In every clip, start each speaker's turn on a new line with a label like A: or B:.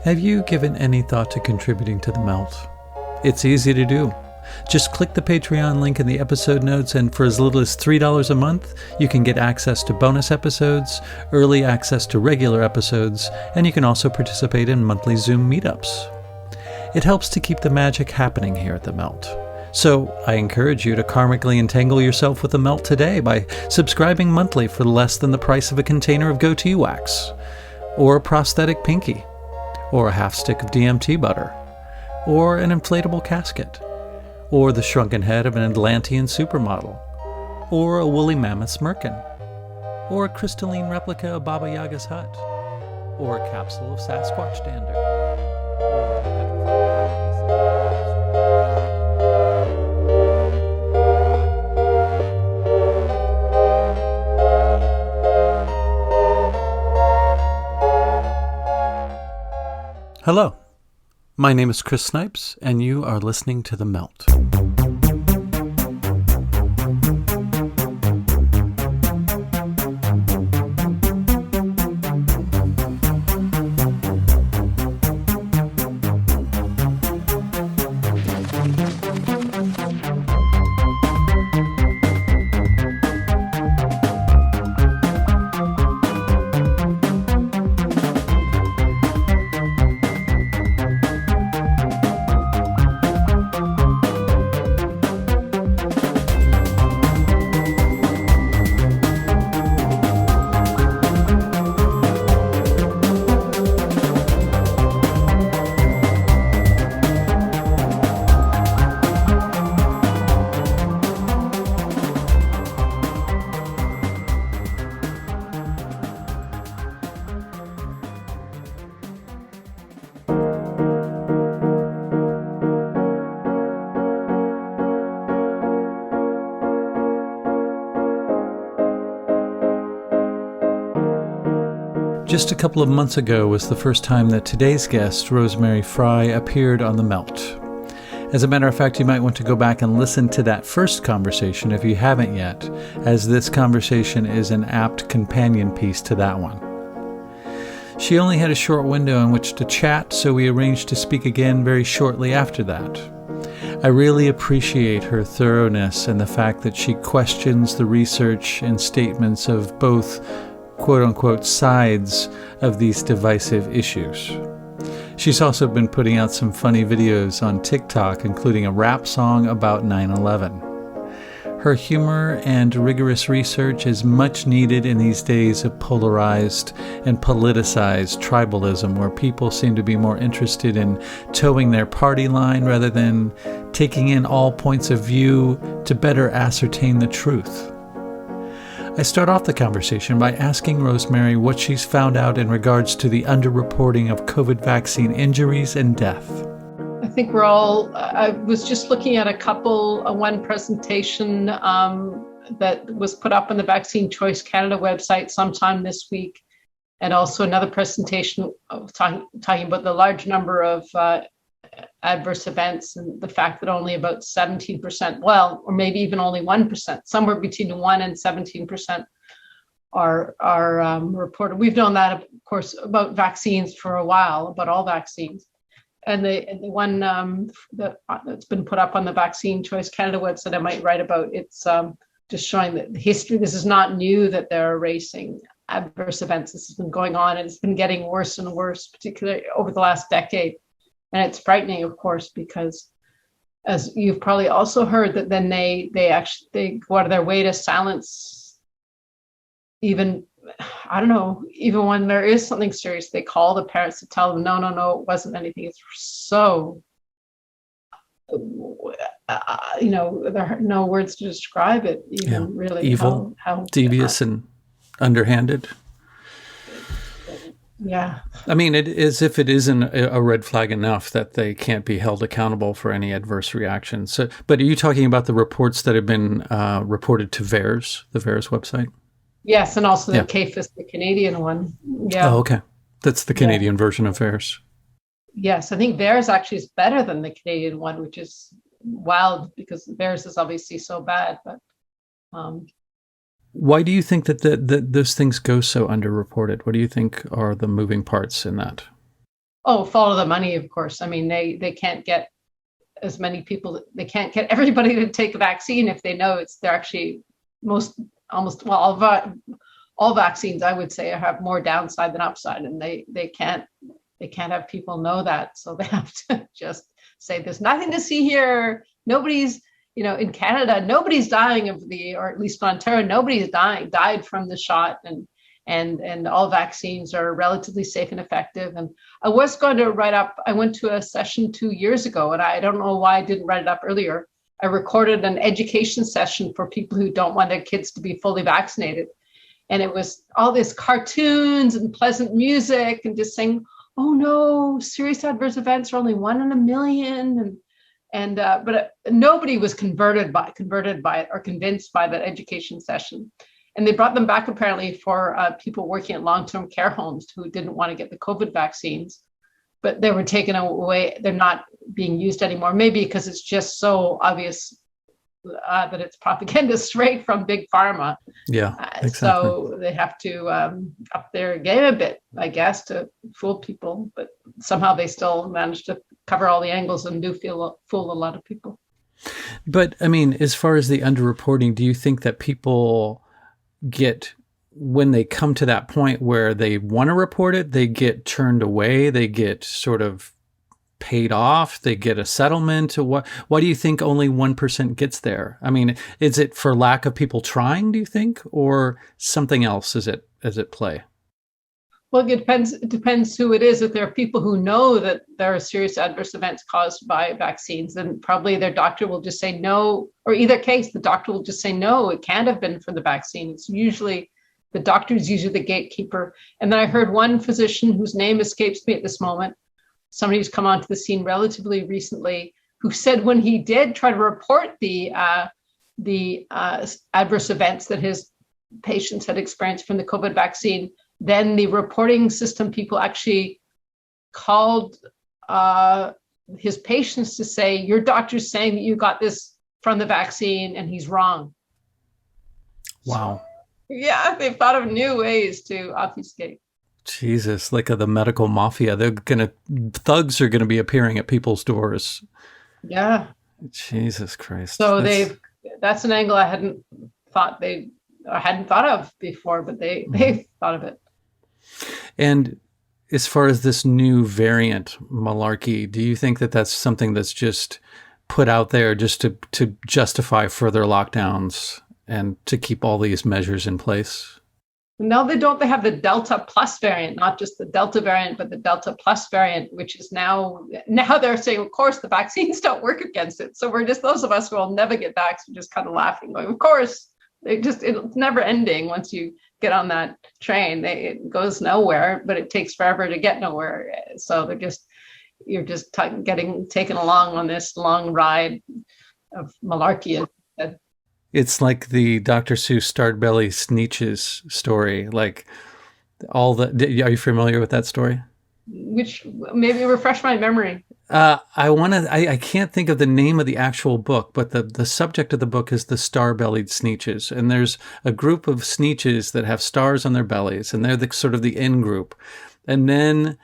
A: Have you given any thought to contributing to the Melt? It's easy to do. Just click the Patreon link in the episode notes, and for as little as $3 a month, you can get access to bonus episodes, early access to regular episodes, and you can also participate in monthly Zoom meetups. It helps to keep the magic happening here at the Melt. So I encourage you to karmically entangle yourself with the Melt today by subscribing monthly for less than the price of a container of goatee wax, or a prosthetic pinky, or a half stick of DMT butter, or an inflatable casket, or the shrunken head of an Atlantean supermodel, or a woolly mammoth's merkin, or a crystalline replica of Baba Yaga's hut, or a capsule of Sasquatch dander. Hello, my name is Chris Snipes, and you are listening to The Melt. Just a couple of months ago was the first time that today's guest, Rosemary Frei, appeared on The Melt. As a matter of fact, you might want to go back and listen to that first conversation if you haven't yet, as this conversation is an apt companion piece to that one. She only had a short window in which to chat, so we arranged to speak again very shortly after that. I really appreciate her thoroughness and the fact that she questions the research and statements of both quote-unquote sides of these divisive issues. She's also been putting out some funny videos on TikTok, including a rap song about 9/11. Her humor and rigorous research is much needed in these days of polarized and politicized tribalism, where people seem to be more interested in towing their party line rather than taking in all points of view to better ascertain the truth. I start off the conversation by asking Rosemary what she's found out in regards to the underreporting of COVID vaccine injuries and death.
B: I think I was just looking at one presentation that was put up on the Vaccine Choice Canada website sometime this week, and also another presentation talking about the large number of adverse events and the fact that only about 17%, or maybe even only 1%, somewhere between 1 and 17% are reported. We've known that, of course, about vaccines for a while, about all vaccines. And the one that's been put up on the Vaccine Choice Canada website I might write about, it's just showing that the history, this is not new that they're erasing adverse events. This has been going on, and it's been getting worse and worse, particularly over the last decade. And it's frightening, of course, because as you've probably also heard, that then they go out of their way to silence even when there is something serious. They call the parents to tell them, no, it wasn't anything. It's so, there are no words to describe it, even really.
A: Evil, how devious, and underhanded.
B: Yeah.
A: I mean, it is if it isn't a red flag enough that they can't be held accountable for any adverse reactions. So, but are you talking about the reports that have been reported to VAERS, the VAERS website?
B: Yes, and also the CAFIS, the Canadian one. Yeah.
A: Oh, okay. That's the Canadian version of VAERS.
B: Yes, I think VAERS actually is better than the Canadian one, which is wild because VAERS is obviously so bad. But
A: why do you think that those things go so underreported? What do you think are the moving parts in that?
B: Oh, follow the money, of course. I mean, they can't get as many people, they can't get everybody to take a vaccine if they know they're actually all vaccines, I would say, have more downside than upside, and they can't have people know that. So they have to just say there's nothing to see here. Nobody's, in Canada, nobody's dying or at least in Ontario, nobody's died from the shot, and all vaccines are relatively safe and effective. And I was going to I went to a session 2 years ago, and I don't know why I didn't write it up earlier. I recorded an education session for people who don't want their kids to be fully vaccinated. And it was all this cartoons and pleasant music and just saying, oh no, serious adverse events are only 1 in a million. But nobody was converted by it or convinced by that education session. And they brought them back apparently for people working at long-term care homes who didn't want to get the COVID vaccines, but they were taken away. They're not being used anymore, maybe because it's just so obvious that it's propaganda straight from big pharma.
A: Yeah, exactly.
B: So they have to up their game a bit, I guess, to fool people. But somehow they still manage to cover all the angles and do fool a lot of people.
A: But I mean, as far as the underreporting, do you think that people get, when they come to that point where they want to report it, they get turned away, they get sort of paid off, they get a settlement? Why do you think only 1% gets there? I mean, is it for lack of people trying, do you think, or something else is at play?
B: Well, it depends who it is. If there are people who know that there are serious adverse events caused by vaccines, then probably their doctor will just say no, or either case, the doctor will just say no, it can't have been for the vaccine. It's usually, the doctor is usually the gatekeeper. And then I heard one physician whose name escapes me at this moment, somebody who's come onto the scene relatively recently, who said when he did try to report the adverse events that his patients had experienced from the COVID vaccine, then the reporting system people actually called his patients to say, your doctor's saying that you got this from the vaccine and he's wrong.
A: Wow.
B: So, yeah, they've thought of new ways to obfuscate.
A: Jesus, like the medical mafia. Thugs are gonna be appearing at people's doors.
B: Yeah.
A: Jesus Christ.
B: So that's an angle I hadn't thought of before, but they've thought of it.
A: And as far as this new variant malarkey, do you think that that's something that's just put out there just to justify further lockdowns and to keep all these measures in place?
B: No, they don't. They have the Delta Plus variant, not just the Delta variant, but the Delta Plus variant, which is now they're saying, of course, the vaccines don't work against it. So we're just, those of us who will never get vaxxed, we're just kind of laughing, going, of course, it's never ending. Once you get on that train, it goes nowhere, but it takes forever to get nowhere. So you're just getting taken along on this long ride of malarkey.
A: It's like the Dr. Seuss Star-Bellied Sneetches story. Like are you familiar with that story?
B: Which maybe refresh my memory.
A: I can't think of the name of the actual book, but the subject of the book is the Star-Bellied Sneetches. And there's a group of Sneetches that have stars on their bellies, and they're sort of the in group. And then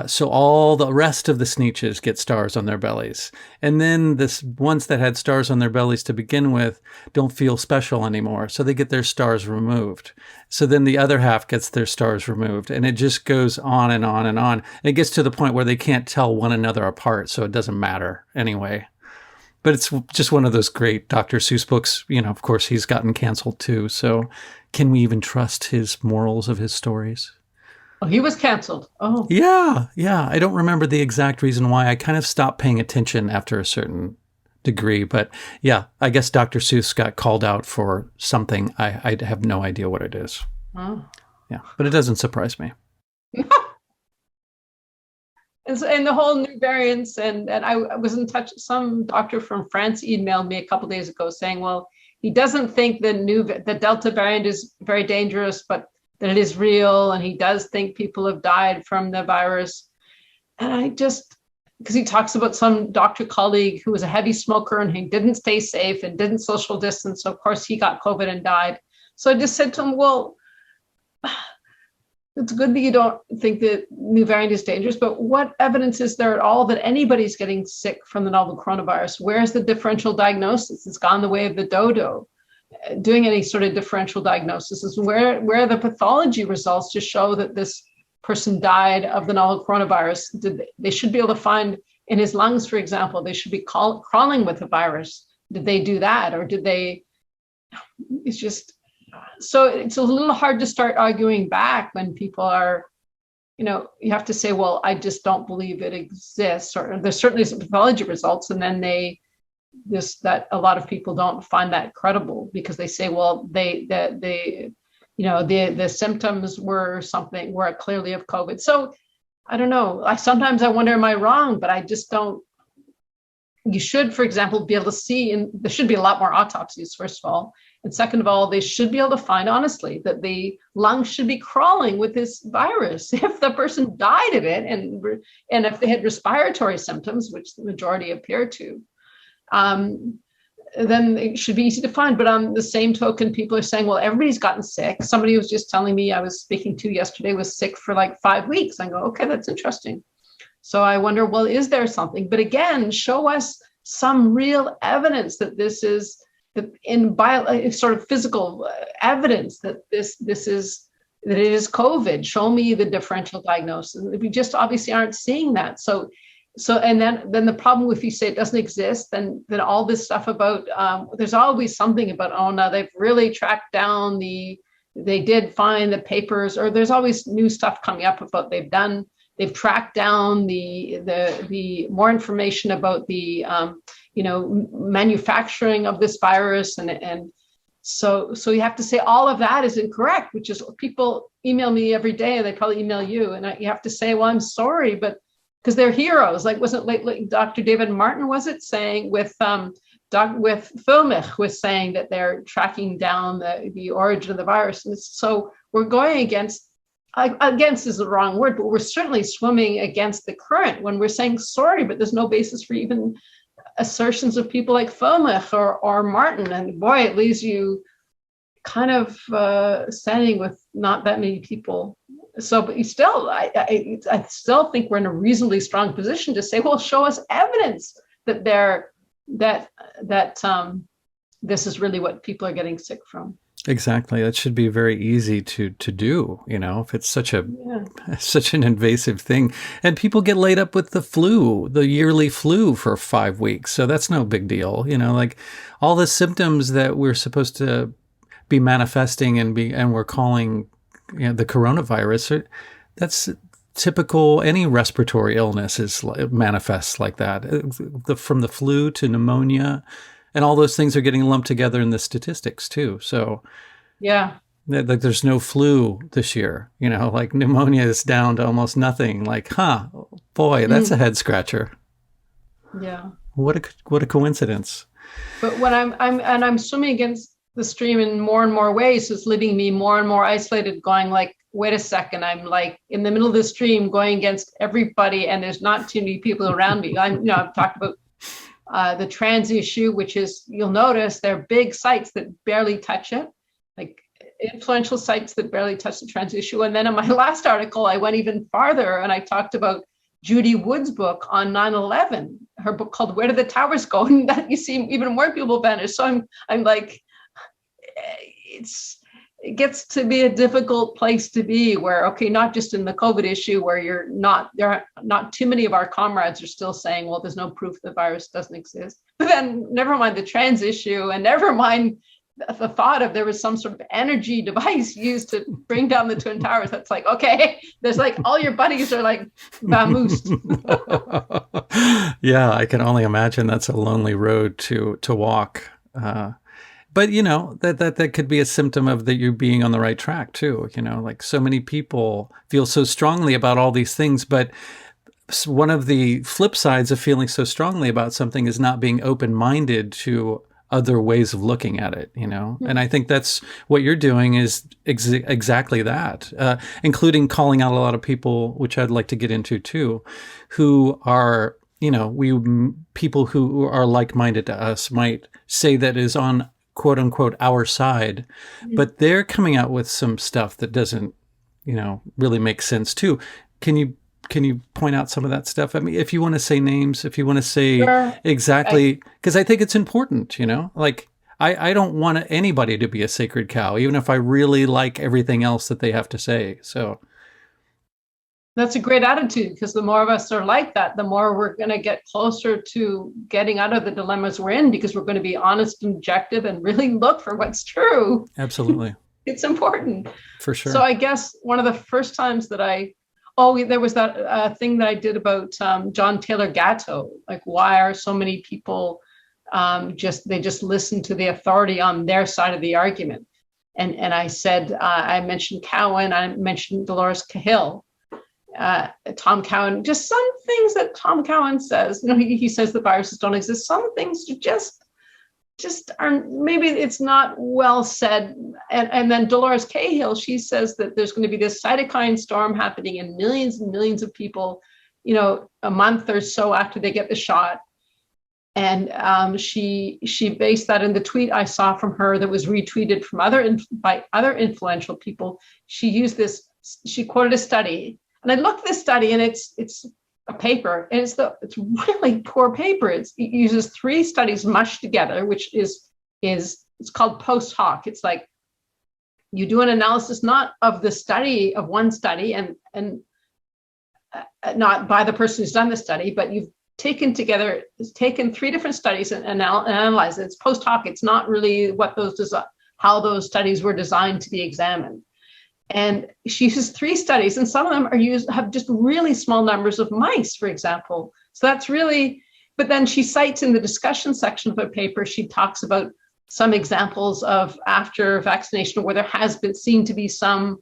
A: so all the rest of the Sneetches get stars on their bellies. And then this ones that had stars on their bellies to begin with don't feel special anymore. So they get their stars removed. So then the other half gets their stars removed. And it just goes on and on and on. And it gets to the point where they can't tell one another apart. So it doesn't matter anyway. But it's just one of those great Dr. Seuss books. Of course, he's gotten canceled too. So can we even trust his morals of his stories?
B: Oh, he was canceled. Oh.
A: Yeah. I don't remember the exact reason why. I kind of stopped paying attention after a certain degree. But yeah, I guess Dr. Seuss got called out for something. I have no idea what it is.
B: Oh.
A: Yeah, but it doesn't surprise me.
B: And the whole new variants, and I was in touch. Some doctor from France emailed me a couple of days ago saying, well, he doesn't think the Delta variant is very dangerous, but that it is real, and he does think people have died from the virus. And because he talks about some doctor colleague who was a heavy smoker and he didn't stay safe and didn't social distance, so of course he got COVID and died. So I just said to him, well, it's good that you don't think that new variant is dangerous, but what evidence is there at all that anybody's getting sick from the novel coronavirus? Where's the differential diagnosis? It's gone the way of the dodo. Doing any sort of differential diagnosis is where are the pathology results to show that this person died of the novel coronavirus. They should be able to find in his lungs, for example, they should be crawling with the virus. Did they do that? Or did they, it's just, so it's a little hard to start arguing back when people are, you have to say, well, I just don't believe it exists, or there's certainly some pathology results. And then that a lot of people don't find that credible because they say, well, the symptoms were clearly of COVID. So I don't know. Sometimes I wonder, am I wrong? But I just don't. You should, for example, be able to see, and there should be a lot more autopsies, first of all. And second of all, they should be able to find, honestly, that the lungs should be crawling with this virus. If the person died of it, and if they had respiratory symptoms, which the majority appear to, then it should be easy to find. But on the same token, people are saying, well, everybody's gotten sick. Somebody was just telling me I was speaking to yesterday was sick for like 5 weeks. I go, okay, that's interesting. So I wonder, well, is there something? But again, show us some real evidence that this is sort of physical evidence that it is COVID. Show me the differential diagnosis. We just obviously aren't seeing that. So and then the problem, if you say it doesn't exist, then all this stuff about there's always something about, oh no, they've really tracked down they did find the papers, or there's always new stuff coming up about they've tracked down the more information about the manufacturing of this virus, and so you have to say all of that is incorrect, which is people email me every day, and they probably email you, and you have to say, well, I'm sorry, but because they're heroes. Like, wasn't like Dr. David Martin, was it, saying with Fulmich was saying that they're tracking down the origin of the virus. And so we're going against is the wrong word, but we're certainly swimming against the current when we're saying sorry, but there's no basis for even assertions of people like Fulmich or Martin. And boy, it leaves you kind of standing with not that many people. So, but I still think we're in a reasonably strong position to say, well, show us evidence that this is really what people are getting sick from.
A: Exactly. That should be very easy to do, if it's such an invasive thing. And people get laid up with the yearly flu for 5 weeks. So that's no big deal. Like all the symptoms that we're supposed to be manifesting and we're calling the coronavirus, that's typical. Any respiratory illness manifests like that, from the flu to pneumonia, and all those things are getting lumped together in the statistics too. So yeah, like there's no flu this year, like pneumonia is down to almost nothing. Like, boy, that's a head scratcher.
B: Yeah.
A: What a coincidence.
B: But when I'm swimming against the stream in more and more ways, it's leaving me more and more isolated, going like, wait a second, I'm like in the middle of the stream going against everybody, and there's not too many people around me. I've talked about the trans issue, which is, you'll notice they're big sites that barely touch it, like influential sites that barely touch the trans issue. And then in my last article, I went even farther and I talked about Judy Wood's book on 9/11, her book called Where Did the Towers Go? And that you see even more people vanish. So I'm like, it gets to be a difficult place to be, where, okay, not just in the COVID issue, where there are not too many of our comrades are still saying, well, there's no proof the virus doesn't exist. But then never mind the trans issue, and never mind the thought of there was some sort of energy device used to bring down the Twin Towers. That's like, okay, there's like all your buddies are like vamoosed.
A: Yeah, I can only imagine that's a lonely road to walk. But, that could be a symptom of that you're being on the right track too. Like so many people feel so strongly about all these things, but one of the flip sides of feeling so strongly about something is not being open-minded to other ways of looking at it, Mm-hmm. And I think that's what you're doing is exactly that, including calling out a lot of people, which I'd like to get into too, who are, people who are like-minded to us might say that is on quote unquote our side, but they're coming out with some stuff that doesn't really makes sense too. Can you point out some of that stuff? I mean, if you want to say names, if you want to say
B: Sure.
A: exactly, because I think it's important, like I don't want anybody to be a sacred cow, even if I really like everything else that they have to say. So
B: that's a great attitude, because the more of us are like that, the more we're going to get closer to getting out of the dilemmas we're in, because we're going to be honest and objective and really look for what's true.
A: absolutely.
B: It's important.
A: For sure.
B: So I guess one of the first times that there was that thing that I did about John Taylor Gatto, like why are so many people they just listen to the authority on their side of the argument. And I said, I mentioned Cowan, I mentioned Dolores Cahill, Tom Cowan, just some things that Tom Cowan says. He says that viruses don't exist. Some things just aren't, maybe it's not well said. And then Dolores Cahill, she says that there's going to be this cytokine storm happening in millions and millions of people, a month or so after they get the shot. And she based that in the tweet I saw from her that was retweeted from by other influential people. She quoted a study. And I looked at this study, and it's a paper, and it's really poor paper. It uses 3 studies mushed together, which is it's called post hoc. It's like you do an analysis not of the study of one study and not by the person who's done the study, but you've taken 3 different studies and analyzed it. It's post hoc. It's not really how those studies were designed to be examined. And she uses 3 studies, and some of them have just really small numbers of mice, for example. So that's really, but then she cites in the discussion section of her paper, she talks about some examples of after vaccination where there has been seen to be some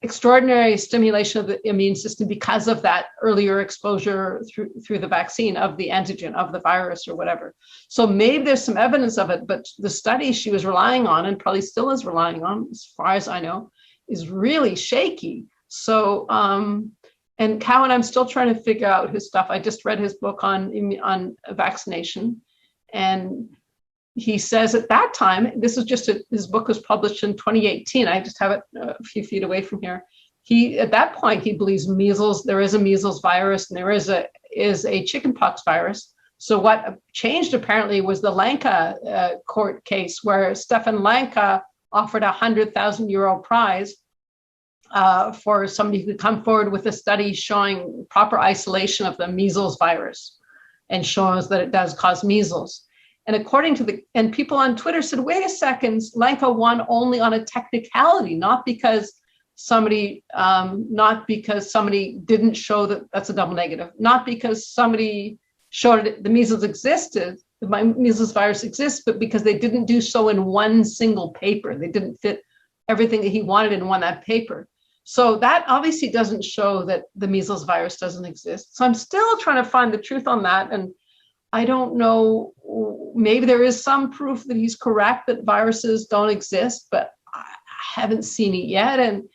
B: extraordinary stimulation of the immune system because of that earlier exposure through the vaccine of the antigen of the virus or whatever. So maybe there's some evidence of it, but the study she was relying on, and probably still is relying on, as far as I know, is really shaky. So, and Cowan, I'm still trying to figure out his stuff. I just read his book on vaccination, and he says at that time, this is just his book was published in 2018. I just have it a few feet away from here. At that point, he believes there is a measles virus, and there is a chickenpox virus. So what changed apparently was the Lanka court case, where Stefan Lanka offered a €100,000 prize for somebody who could come forward with a study showing proper isolation of the measles virus and shows that it does cause measles. And according to people on Twitter said, wait a second, Lanka won only on a technicality, not because somebody didn't show that that's a double negative, not because somebody showed it, the measles existed, the measles virus exists, but because they didn't do so in one single paper. They didn't fit everything that he wanted in that paper. So that obviously doesn't show that the measles virus doesn't exist. So I'm still trying to find the truth on that. And I don't know, maybe there is some proof that he's correct that viruses don't exist, but I haven't seen it yet. And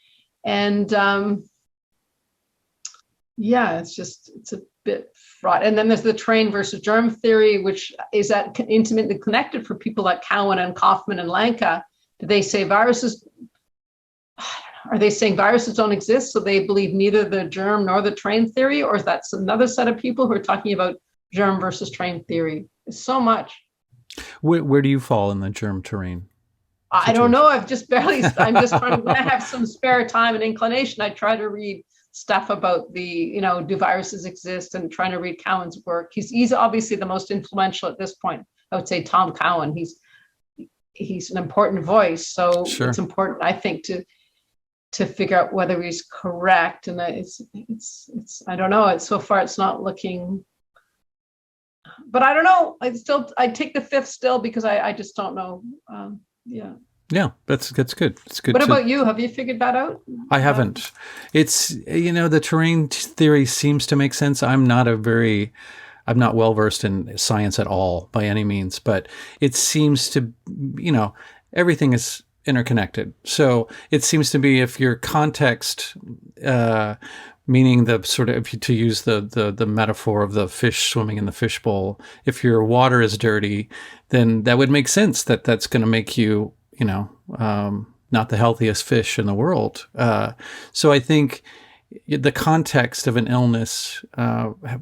B: it's a bit fraught. And then there's the train versus germ theory, which is intimately connected for people like Cowan and Kaufman and Lanka. Do they say viruses? Are they saying viruses don't exist, so they believe neither the germ nor the train theory? Or is that another set of people who are talking about germ versus train theory? It's so much.
A: Where do you fall in the germ terrain?
B: I don't know. I'm just trying to, when I have some spare time and inclination, I try to read stuff about do viruses exist, and trying to read Cowan's work. He's obviously the most influential at this point. I would say Tom Cowan. He's an important voice. So It's important, I think, to figure out whether he's correct. And it's I don't know. So far it's not looking, but I don't know. I take the 5th still, because I just don't know.
A: Yeah, that's good. It's good.
B: What about you? Have you figured that out?
A: I haven't. It's, the terrain theory seems to make sense. I'm not well versed in science at all by any means, but it seems to, everything is interconnected. So it seems to be, if your context, meaning the sort of, to use the metaphor of the fish swimming in the fishbowl, if your water is dirty, then that would make sense that that's going to make you, not the healthiest fish in the world. So I think the context of an illness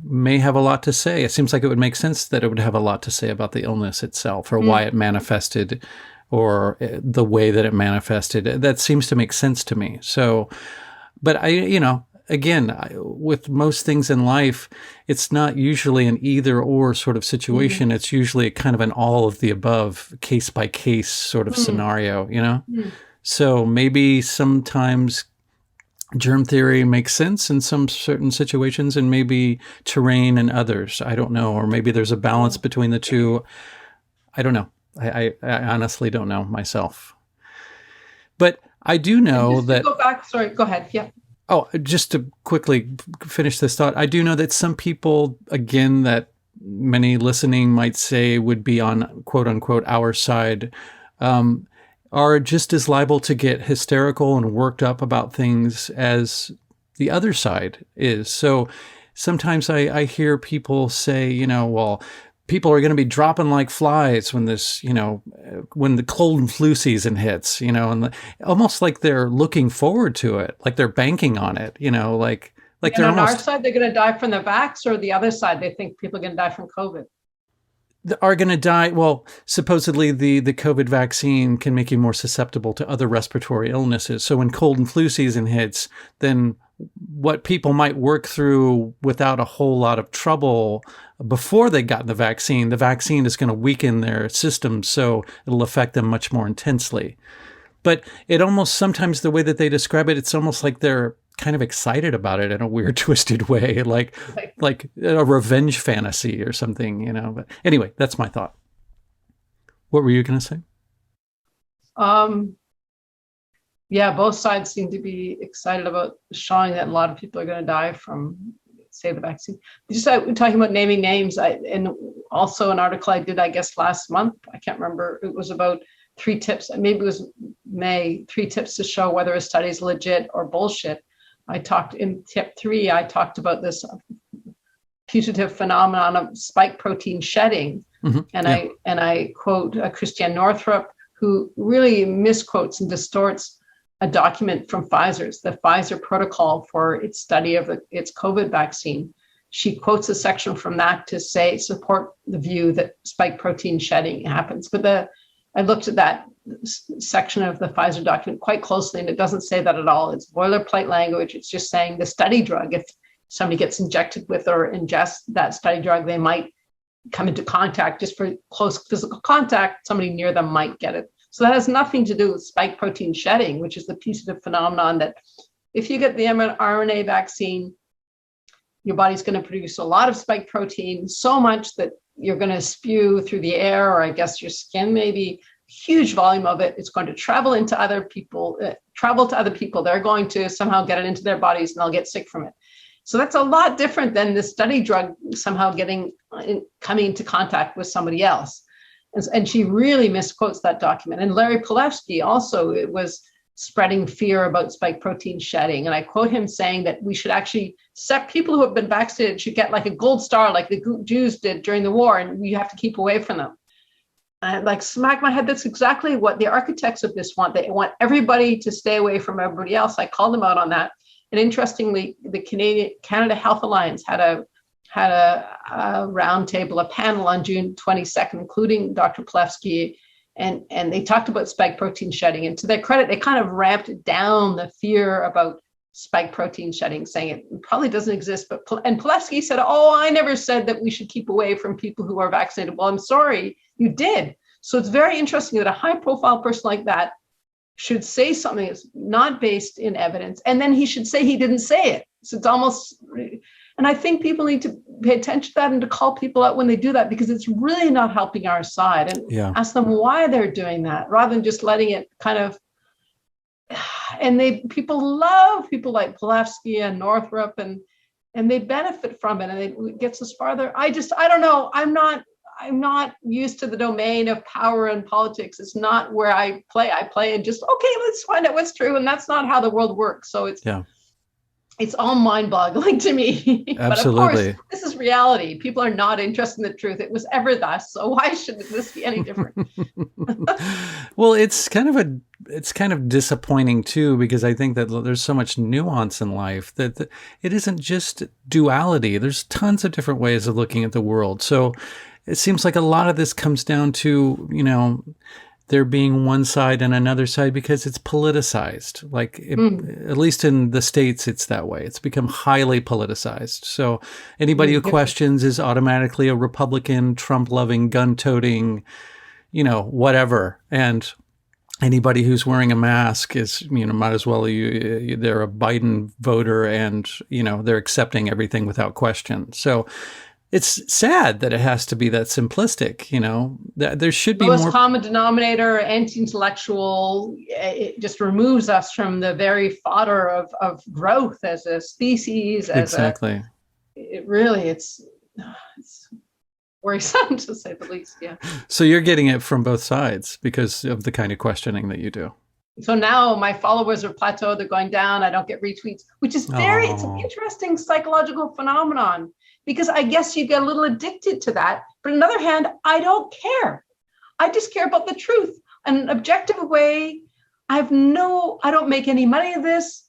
A: may have a lot to say. It seems like it would make sense that it would have a lot to say about the illness itself, or why it manifested, or the way that it manifested. That seems to make sense to me. So, but again, with most things in life, it's not usually an either or sort of situation. It's usually kind of an all of the above, case by case sort of scenario, So maybe sometimes germ theory makes sense in some certain situations, and maybe terrain in others. I don't know. Or maybe there's a balance between the two. I don't know. I honestly don't know myself. But I do know that...
B: Go back. Sorry, go ahead. Yeah.
A: Oh, just to quickly finish this thought, I do know that some people, again, that many listening might say would be on quote unquote our side, are just as liable to get hysterical and worked up about things as the other side is. So sometimes I hear people say, well, people are going to be dropping like flies when this, when the cold and flu season hits, and almost like they're looking forward to it, like they're banking on it, like
B: and
A: they're
B: on
A: almost...
B: our side, they're going to die from the vax, or the other side, they think people are going to die from COVID.
A: Are going to die. Well, supposedly the COVID vaccine can make you more susceptible to other respiratory illnesses. So when cold and flu season hits, then what people might work through without a whole lot of trouble before they got the vaccine is going to weaken their system, so it'll affect them much more intensely. But it almost, sometimes the way that they describe it, it's almost like they're kind of excited about it in a weird, twisted way, like a revenge fantasy or something, But anyway, that's my thought. What were you going to say?
B: Yeah, both sides seem to be excited about showing that a lot of people are going to die from, say, the vaccine. Just talking about naming names, and also an article I did, I guess, last month. I can't remember. It was about 3 tips. Maybe it was May. 3 tips to show whether a study is legit or bullshit. I talked in tip 3. I talked about this putative phenomenon of spike protein shedding, and I quote Christiane Northrup, who really misquotes and distorts a document from Pfizer's, the Pfizer protocol for its study of its COVID vaccine. She quotes a section from that to support the view that spike protein shedding happens. But I looked at that section of the Pfizer document quite closely, and it doesn't say that at all. It's boilerplate language. It's just saying the study drug, if somebody gets injected with or ingests that study drug, they might come into contact, just for close physical contact, somebody near them might get it. So that has nothing to do with spike protein shedding, which is the putative phenomenon that if you get the mRNA vaccine, your body's going to produce a lot of spike protein, so much that you're going to spew through the air, or I guess your skin, maybe huge volume of it. It's going to travel into other people, They're going to somehow get it into their bodies, and they'll get sick from it. So that's a lot different than the study drug somehow coming into contact with somebody else. And she really misquotes that document. And Larry Palevsky also, it was spreading fear about spike protein shedding. And I quote him saying that we should actually set people who have been vaccinated should get like a gold star, like the Jews did during the war, and we have to keep away from them. And I smack my head. That's exactly what the architects of this want. They want everybody to stay away from everybody else. I called them out on that. And interestingly, the Canada Health Alliance had a roundtable, a panel on June 22nd, including Dr. Palevsky, and they talked about spike protein shedding. And to their credit, they kind of ramped down the fear about spike protein shedding, saying it probably doesn't exist. And Palevsky said, I never said that we should keep away from people who are vaccinated. Well, I'm sorry, you did. So it's very interesting that a high-profile person like that should say something that's not based in evidence, and then he should say he didn't say it. So it's almost... And I think people need to pay attention to that and to call people out when they do that, because it's really not helping our side, and ask them why they're doing that, rather than just letting it kind of, and people love people like Palevsky and Northrup, and they benefit from it, and it gets us farther. I don't know. I'm not used to the domain of power and politics. It's not where I play. I play and just, okay, let's find out what's true. And that's not how the world works. So it's all mind-boggling to me.
A: Absolutely.
B: But of course, this is reality. People are not interested in the truth. It was ever thus. So why should this be any different?
A: Well, it's kind of it's kind of disappointing too, because I think that there's so much nuance in life that it isn't just duality. There's tons of different ways of looking at the world. So it seems like a lot of this comes down to, there being one side and another side because it's politicized. At least in the States, it's that way. It's become highly politicized. So anybody who questions is automatically a Republican, Trump-loving, gun-toting, whatever. And anybody who's wearing a mask is, might as well, they're a Biden voter and, they're accepting everything without question. So it's sad that it has to be that simplistic, there should be
B: lowest
A: more
B: common denominator, anti-intellectual. It just removes us from the very fodder of growth as a species.
A: Exactly.
B: It's worrisome to say the least. Yeah.
A: So you're getting it from both sides because of the kind of questioning that you do.
B: So now my followers are plateaued, they're going down. I don't get retweets, which is it's an interesting psychological phenomenon, because I guess you get a little addicted to that. But on the other hand, I don't care. I just care about the truth in an objective way. I don't make any money of this.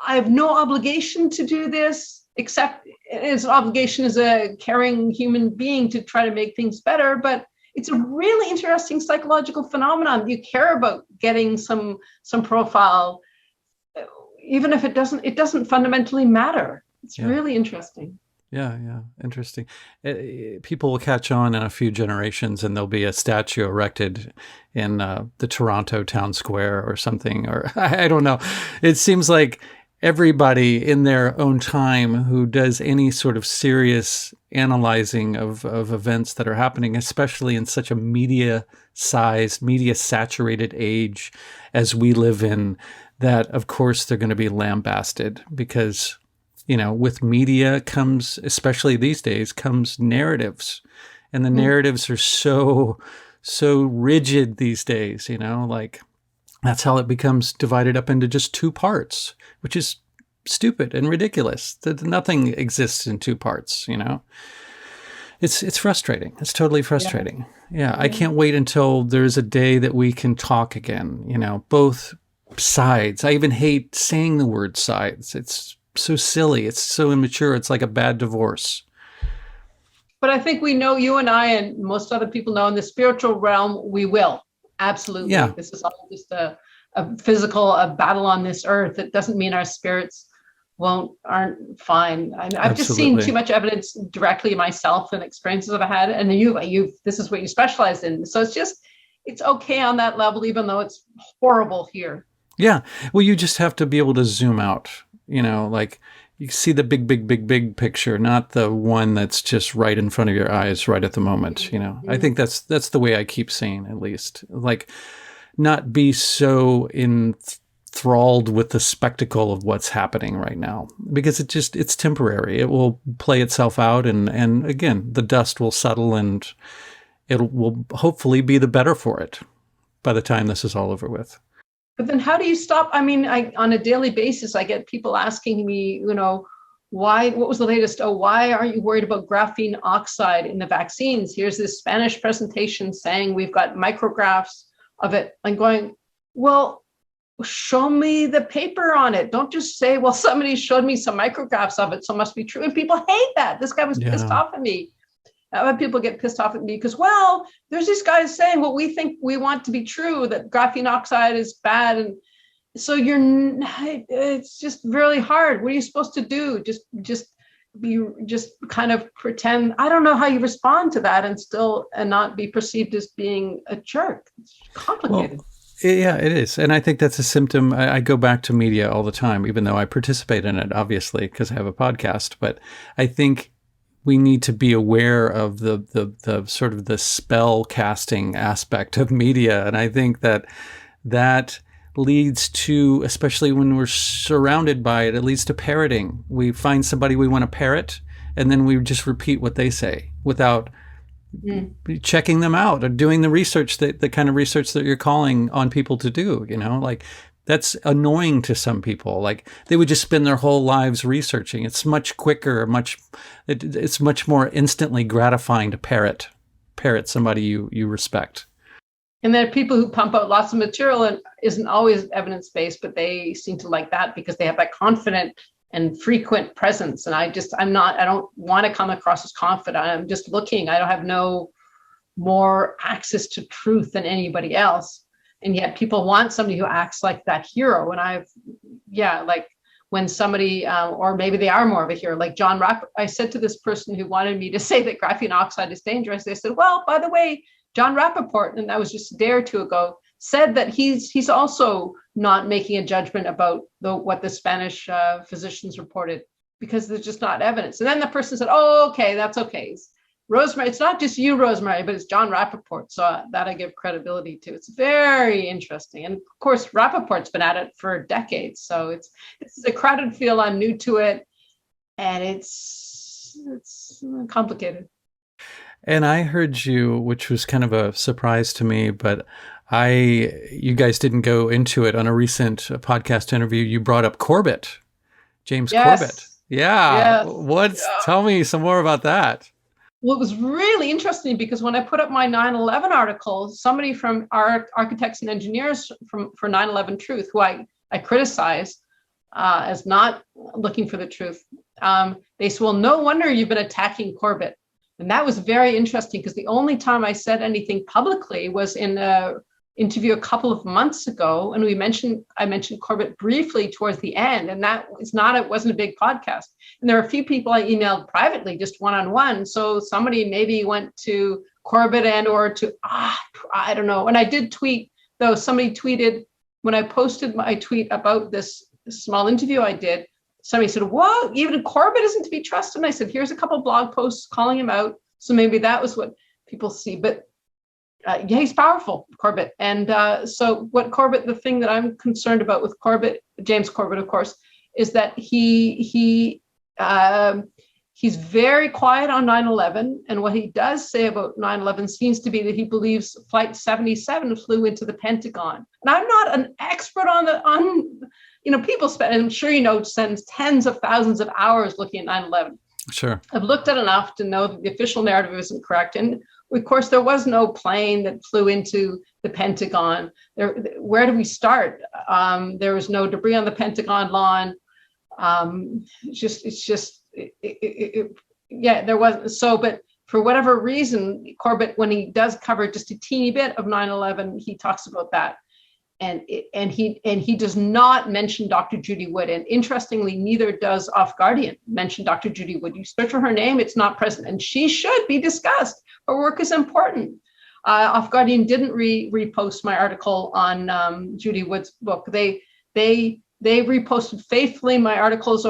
B: I have no obligation to do this, except it's an obligation as a caring human being to try to make things better. But it's a really interesting psychological phenomenon. You care about getting some profile, even if it doesn't fundamentally matter. It's really interesting.
A: Yeah. Interesting. People will catch on in a few generations and there'll be a statue erected in the Toronto town square or something, or I don't know. It seems like everybody in their own time who does any sort of serious analyzing of events that are happening, especially in such a media-sized, media-saturated age as we live in, that of course they're going to be lambasted because, with media comes, especially these days, comes narratives. And the narratives are so rigid these days, that's how it becomes divided up into just two parts, which is stupid and ridiculous. That nothing exists in two parts, It's frustrating. It's totally frustrating. Yeah. I can't wait until there's a day that we can talk again, both sides. I even hate saying the word sides. It's so silly. It's so immature. It's like a bad divorce.
B: But I think we know, you and I and most other people know, in the spiritual realm, we will. Absolutely. Yeah. This is all just a physical battle on this earth. It doesn't mean our spirits aren't fine. I've just seen too much evidence directly myself and experiences I've had. And this is what you specialize in. So it's okay on that level, even though it's horrible here.
A: Yeah. Well, you just have to be able to zoom out, you see the big picture, not the one that's just right in front of your eyes right at the moment. I think that's the way I keep saying, at least, not be so enthralled with the spectacle of what's happening right now, because it's temporary. It will play itself out. And again, the dust will settle and it will hopefully be the better for it by the time this is all over with.
B: But then how do you stop? I mean, on a daily basis, I get people asking me, what was the latest? Oh, why aren't you worried about graphene oxide in the vaccines? Here's this Spanish presentation saying we've got micrographs of it. I'm going, well, show me the paper on it. Don't just say, well, somebody showed me some micrographs of it, so it must be true. And people hate that. This guy was pissed off at me. People get pissed off at me because, there's these guys saying what we want to be true, that graphene oxide is bad. And so it's just really hard. What are you supposed to do? Just kind of pretend. I don't know how you respond to that and not be perceived as being a jerk. It's complicated.
A: Well, yeah, it is. And I think that's a symptom. I go back to media all the time, even though I participate in it, obviously, because I have a podcast. But I think we need to be aware of the sort of the spell casting aspect of media. And I think that leads to, especially when we're surrounded by it leads to parroting. We find somebody we want to parrot, and then we just repeat what they say without checking them out or doing the research, the kind of research that you're calling on people to do, That's annoying to some people. They would just spend their whole lives researching. It's much quicker, it's much more instantly gratifying to parrot somebody you respect.
B: And there are people who pump out lots of material and isn't always evidence-based, but they seem to like that because they have that confident and frequent presence. And I don't want to come across as confident. I'm just looking. I don't have no more access to truth than anybody else. And yet people want somebody who acts like that hero. And like when somebody, or maybe they are more of a hero, like John Rappaport. I said to this person who wanted me to say that graphene oxide is dangerous, they said, well, by the way, John Rappaport, and that was just a day or two ago, said that he's also not making a judgment about what the Spanish physicians reported because there's just not evidence. And then the person said, oh, okay, that's okay. Rosemary, it's not just you, Rosemary, but it's John Rappaport. So that I give credibility to. It's very interesting. And of course, Rappaport's been at it for decades. So it's a crowded field. I'm new to it. And it's complicated.
A: And I heard you, which was kind of a surprise to me, but you guys didn't go into it on a recent podcast interview. You brought up Corbett, James Corbett. Yeah.
B: Yes.
A: Tell me some more about that.
B: Well, it was really interesting because when I put up my 9/11 article, somebody from our architects and engineers for 9/11 Truth, who I criticize as not looking for the truth, they said, well, no wonder you've been attacking Corbett. And that was very interesting because the only time I said anything publicly was in an interview a couple of months ago. And I mentioned Corbett briefly towards the end. And it wasn't a big podcast. And there are a few people I emailed privately, just one-on-one. So somebody maybe went to Corbett or to, I don't know. And I did tweet, though, somebody tweeted, when I posted my tweet about this small interview I did, somebody said, whoa, even Corbett isn't to be trusted. And I said, here's a couple of blog posts calling him out. So maybe that was what people see. But he's powerful, Corbett. And so the thing that I'm concerned about with Corbett, James Corbett, of course, is that he's very quiet on 9/11. And what he does say about 9/11 seems to be that he believes Flight 77 flew into the Pentagon. And I'm not an expert on people spend, I'm sure spends tens of thousands of hours looking at 9/11.
A: Sure.
B: I've looked at enough to know that the official narrative isn't correct. And of course, there was no plane that flew into the Pentagon. Where do we start? There was no debris on the Pentagon lawn. There wasn't. So, but for whatever reason, Corbett, when he does cover just a teeny bit of 9/11, he talks about that. And he does not mention Dr. Judy Wood. And interestingly, neither does Off Guardian mention Dr. Judy Wood. You search for her name, it's not present. And she should be discussed. Her work is important. Off Guardian didn't repost my article on Judy Wood's book. They reposted faithfully my articles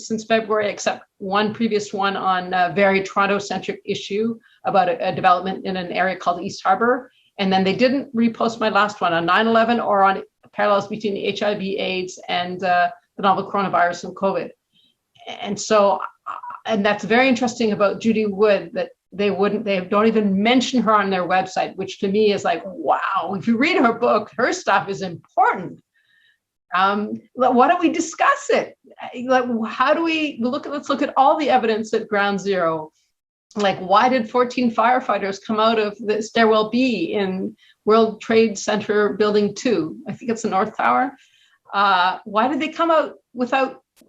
B: since February, except one previous one on a very Toronto-centric issue about a development in an area called East Harbor. And then they didn't repost my last one on 9/11 or on parallels between the HIV/AIDS and the novel coronavirus and COVID. And so, and that's very interesting about Judy Wood, that they don't even mention her on their website, which to me is like, wow, if you read her book, her stuff is important. Why don't we discuss it? Like, how do we let's look at all the evidence at ground zero. Like, why did 14 firefighters come out of the stairwell B in World Trade Center Building 2? I think it's the North Tower. Why did they come out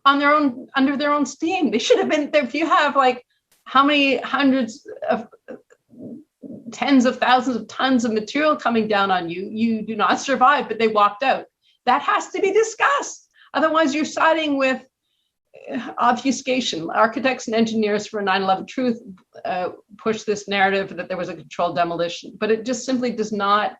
B: under their own steam? They should have been there. If you have like how many hundreds of tens of thousands of tons of material coming down on you, you do not survive, but they walked out. That has to be discussed. Otherwise, you're siding with obfuscation. Architects and engineers for 9/11 Truth push this narrative that there was a controlled demolition, but it just simply does not.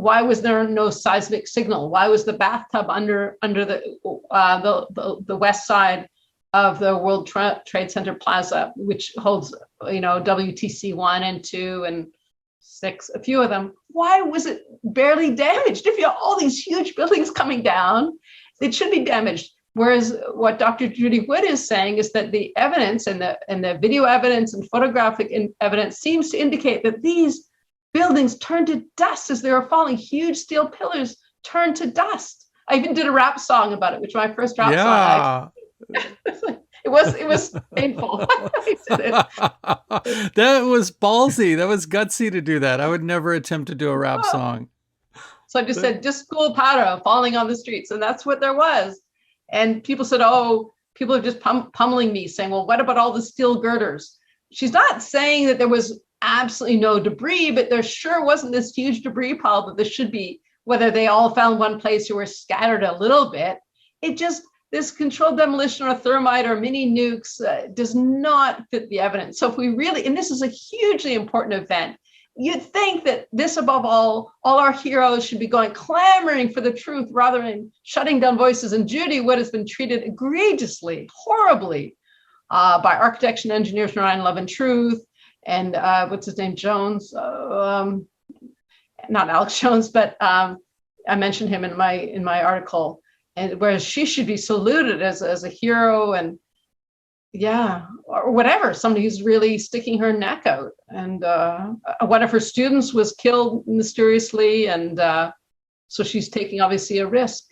B: Why was there no seismic signal? Why was the bathtub under the west side of the World Trade Center Plaza, which holds WTC 1 and 2 and 6, a few of them? Why was it barely damaged? If you have all these huge buildings coming down, it should be damaged. Whereas what Dr. Judy Wood is saying is that the evidence and the video evidence and photographic evidence seems to indicate that these buildings turned to dust as they were falling. Huge steel pillars turned to dust. I even did a rap song about it, which was my first rap song. It was painful. I did it.
A: That was ballsy. That was gutsy to do that. I would never attempt to do a rap song.
B: So I just said, just school powder falling on the streets. And that's what there was. And people said, oh, people are just pummeling me, saying, well, what about all the steel girders? She's not saying that there was absolutely no debris, but there sure wasn't this huge debris pile that there should be, whether they all found one place or were scattered a little bit. It just, this controlled demolition or thermite or mini nukes does not fit the evidence. So if we really, and this is a hugely important event, you'd think that this, above all our heroes should be going clamoring for the truth rather than shutting down voices. And Judy Wood has been treated egregiously, horribly by architects and engineers from 9/11 Truth and what's his name, Jones, not Alex Jones, but I mentioned him in my article. And whereas she should be saluted as a hero and or whatever, somebody who's really sticking her neck out. And one of her students was killed mysteriously, and so she's taking obviously a risk.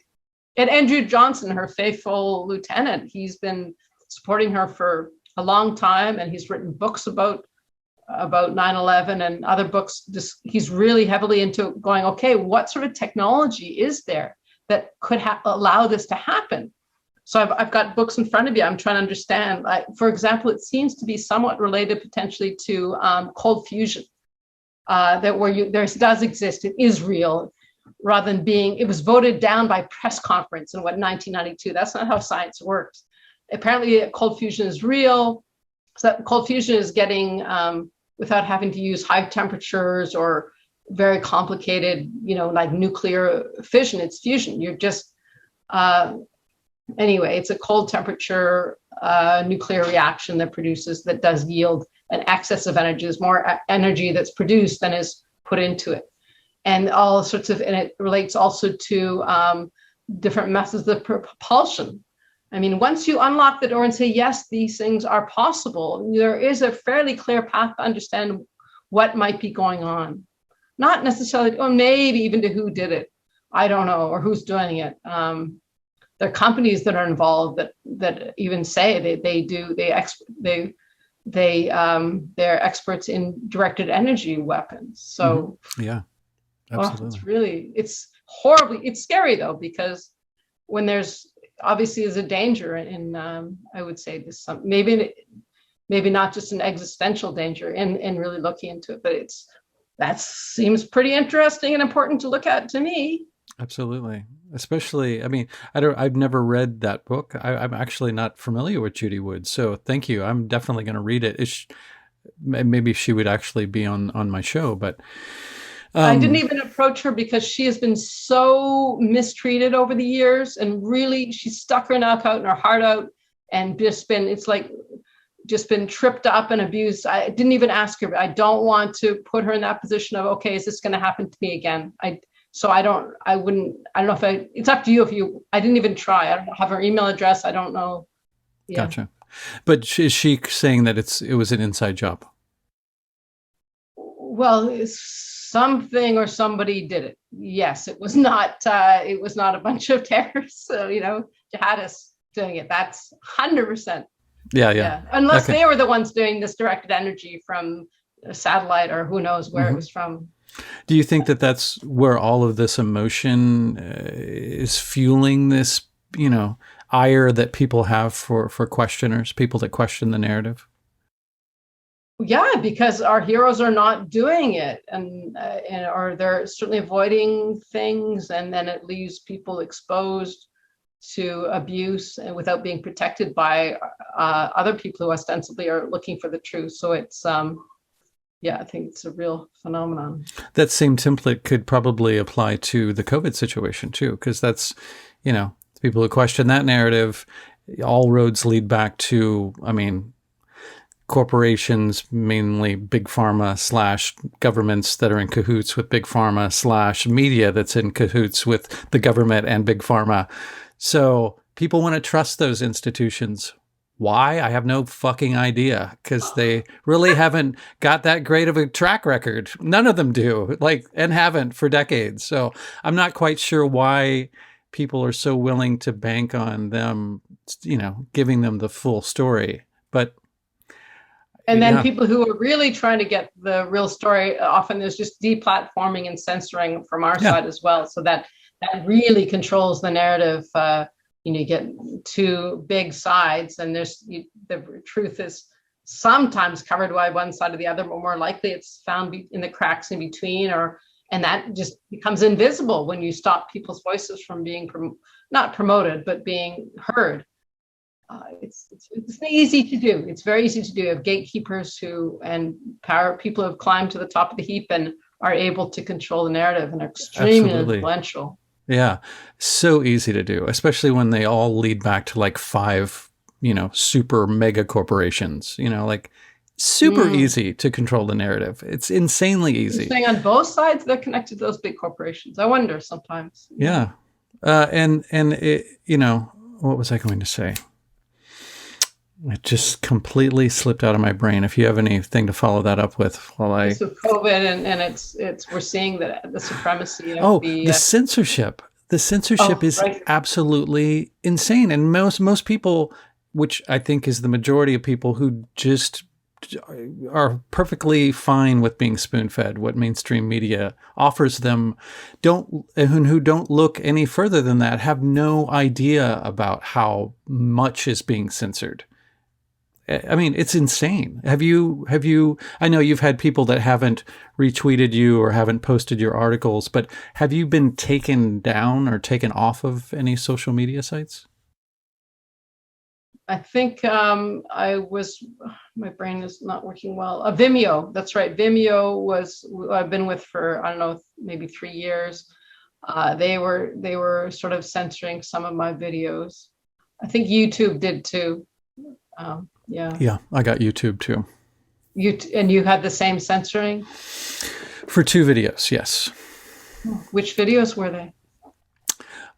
B: And Andrew Johnson, her faithful lieutenant, he's been supporting her for a long time, and he's written books about 9/11 and other books. He's really heavily into going, okay, what sort of technology is there that could allow this to happen? So I've got books in front of you. I'm trying to understand. For example, it seems to be somewhat related potentially to cold fusion, that there does exist. It is real, rather than being. It was voted down by press conference in 1992. That's not how science works. Apparently, cold fusion is real. So that cold fusion is getting without having to use high temperatures or very complicated, like nuclear fission. It's fusion. You're just anyway, it's a cold temperature nuclear reaction that does yield an excess of energy. There's more energy that's produced than is put into it. And all sorts of, and it relates also to different methods of propulsion. I mean, once you unlock the door and say, yes, these things are possible, there is a fairly clear path to understand what might be going on. Not necessarily, or maybe even to who did it. I don't know, or who's doing it. There are companies that are involved that even say they're experts in directed energy weapons. So
A: yeah, absolutely.
B: It's horribly, it's scary though, because when there's obviously is a danger, and I would say this maybe not just an existential danger in really looking into it, but that seems pretty interesting and important to look at to me.
A: Absolutely. Especially, I mean, I've never read that book. I'm actually not familiar with Judy Wood. So thank you. I'm definitely going to read it. Maybe she would actually be on my show, but
B: I didn't even approach her because she has been so mistreated over the years, and really she stuck her neck out and her heart out and just been tripped up and abused. I didn't even ask her, but I don't want to put her in that position of, okay, is this going to happen to me again? So I don't know it's up to you I didn't even try. I don't have her email address. I don't know. Yeah.
A: Gotcha. But is she saying that it was an inside job?
B: Well, something or somebody did it. Yes, it was not a bunch of terrorists, jihadists doing it. That's 100%.
A: Yeah.
B: Unless they were the ones doing this directed energy from a satellite or who knows where it was from.
A: Do you think that that's where all of this emotion is fueling this, ire that people have for questioners, people that question the narrative?
B: Yeah, because our heroes are not doing it, or they're certainly avoiding things, and then it leaves people exposed to abuse and without being protected by other people who ostensibly are looking for the truth. So it's I think it's a real phenomenon.
A: That same template could probably apply to the COVID situation too, because that's, people who question that narrative, all roads lead back to, corporations, mainly big pharma / governments that are in cahoots with big pharma / media that's in cahoots with the government and big pharma. So people want to trust those institutions. Why? I have no fucking idea, because they really haven't got that great of a track record. None of them do, and haven't for decades. So I'm not quite sure why people are so willing to bank on them, giving them the full story. But
B: and then people who are really trying to get the real story, often there's just deplatforming and censoring from our side as well. So that really controls the narrative. You get two big sides, and the truth is sometimes covered by one side or the other, but more likely it's found in the cracks in between, and that just becomes invisible when you stop people's voices from being not promoted, but being heard. It's easy to do. It's very easy to do. You have gatekeepers and people who have climbed to the top of the heap and are able to control the narrative and are extremely influential.
A: Yeah, so easy to do, especially when they all lead back to like 5, super mega corporations. Like super easy to control the narrative. It's insanely easy.
B: You're saying on both sides they're connected to those big corporations. I wonder sometimes.
A: Yeah, and it, what was I going to say? It just completely slipped out of my brain. If you have anything to follow that up with,
B: So COVID and we're seeing the supremacy of
A: the censorship. The censorship is absolutely insane, and most people, which I think is the majority of people, who just are perfectly fine with being spoon-fed what mainstream media offers them, who don't look any further than that, have no idea about how much is being censored. I mean, it's insane. Have you, I know you've had people that haven't retweeted you or haven't posted your articles, but have you been taken down or taken off of any social media sites?
B: I think my brain is not working well. Vimeo, that's right. Vimeo I've been with for, I don't know, maybe 3 years. They were sort of censoring some of my videos. I think YouTube did too. Yeah,
A: I got YouTube too.
B: And you had the same censoring?
A: For 2 videos, yes.
B: Which videos were they?